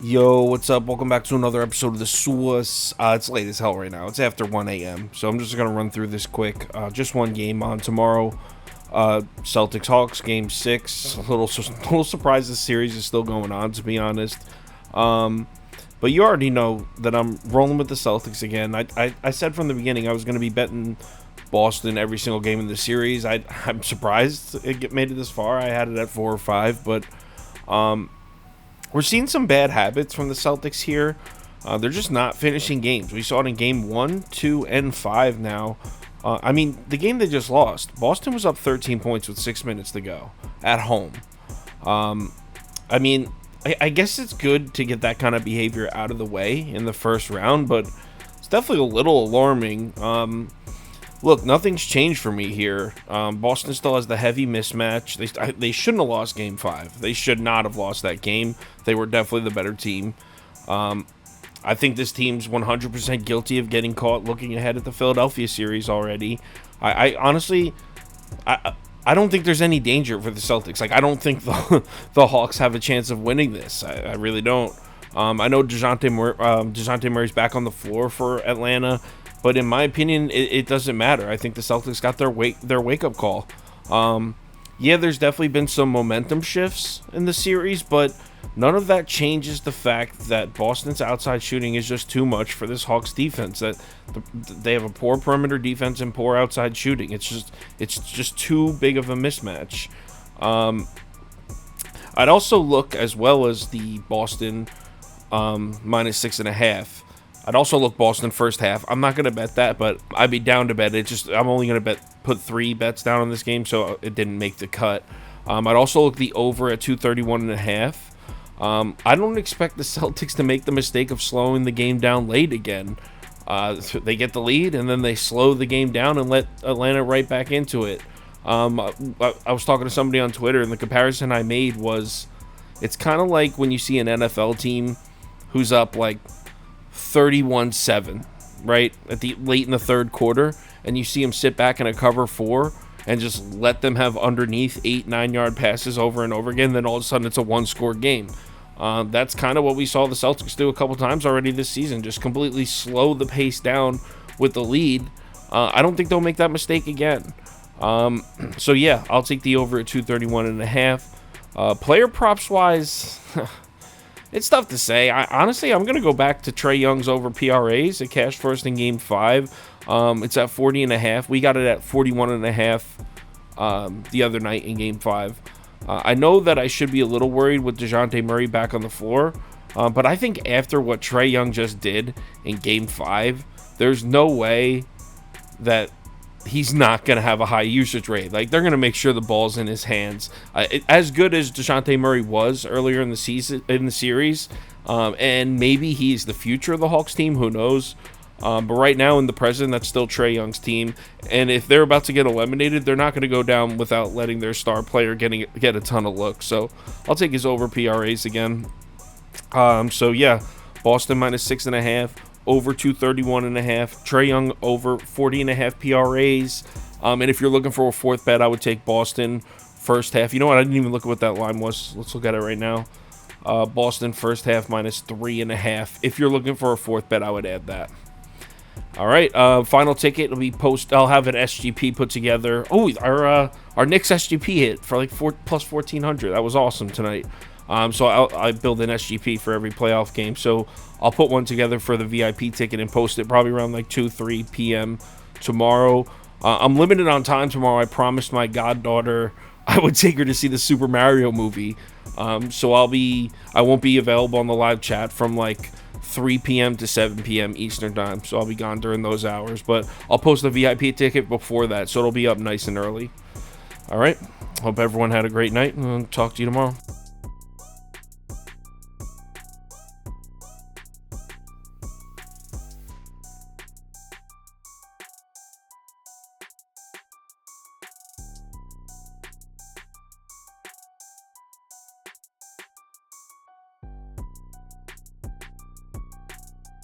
Yo, what's up? Welcome back to another episode of the Sauce. It's late as hell right now. It's after 1 a.m. So I'm just going to run through this quick. Just one game on tomorrow. Celtics Hawks game 6. A little surprised this series is still going on, to be honest. But you already know that I'm rolling with the Celtics again. I said from the beginning I was going to be betting Boston every single game in the series. I'm surprised it made it this far. I had it at 4 or 5, but we're seeing some bad habits from the Celtics here. They're just not finishing games. We saw it in game 1, 2, and 5 now. The game they just lost, Boston was up 13 points with 6 minutes to go at home. I guess it's good to get that kind of behavior out of the way in the first round, but it's definitely a little alarming. Look, nothing's changed for me here. Boston still has the heavy mismatch. They shouldn't have lost Game 5. They should not have lost that game. They were definitely the better team. I think this team's 100% guilty of getting caught looking ahead at the Philadelphia series already. I honestly don't think there's any danger for the Celtics. I don't think the Hawks have a chance of winning this. I really don't. I know DeJounte Murray's back on the floor for Atlanta, but in my opinion, it doesn't matter. I think the Celtics got their wake-up call. Yeah, there's definitely been some momentum shifts in the series, but none of that changes the fact that Boston's outside shooting is just too much for this Hawks defense. That they have a poor perimeter defense and poor outside shooting. It's just too big of a mismatch. I'd also look, as well as the Boston minus 6.5. I'd also look Boston first half. I'm not going to bet that, but I'd be down to bet it. I'm only going to put 3 bets down on this game, so it didn't make the cut. I'd also look the over at 231.5. I don't expect the Celtics to make the mistake of slowing the game down late again. They get the lead, and then they slow the game down and let Atlanta right back into it. I was talking to somebody on Twitter, and the comparison I made was, it's kind of like when you see an NFL team who's up like 31-7, right, at the late in the third quarter, and you see them sit back in a cover 4 and just let them have underneath 8-9 yard passes over and over again. Then all of a sudden it's a 1-score game. That's kind of what we saw the Celtics do a couple times already this season, just completely slow the pace down with the lead. I don't think they'll make that mistake again. So yeah, I'll take the over at 231.5. Player props wise, it's tough to say. Honestly, I'm going to go back to Trae Young's over PRAs. It cashed first in Game 5. It's at 40.5. We got it at 41.5 the other night in Game 5. I know that I should be a little worried with DeJounte Murray back on the floor, but I think after what Trae Young just did in Game 5, there's no way that he's not going to have a high usage rate. They're going to make sure the ball's in his hands. As good as DeJounte Murray was earlier in the series, and maybe he's the future of the Hawks team, who knows? But right now in the present, that's still Trae Young's team. And if they're about to get eliminated, they're not going to go down without letting their star player get a ton of looks. So I'll take his over PRAs again. So yeah, Boston minus 6.5. Over 231.5. Trae Young over 40.5 PRAs. And if you're looking for a fourth bet, I would take Boston first half. You know what? I didn't even look at what that line was. Let's look at it right now. Boston first half minus 3.5. If you're looking for a fourth bet, I would add that. All right. Final ticket will be I'll have an SGP put together. Oh, our Knicks SGP hit for like plus 1,400. That was awesome tonight. So I build an SGP for every playoff game. So I'll put one together for the VIP ticket and post it probably around like 2-3 p.m. tomorrow. I'm limited on time tomorrow. I promised my goddaughter I would take her to see the Super Mario movie. So I won't be available on the live chat from like 3 p.m. to 7 p.m. Eastern time. So I'll be gone during those hours. But I'll post the VIP ticket before that. So it'll be up nice and early. All right. Hope everyone had a great night, and I'll talk to you tomorrow.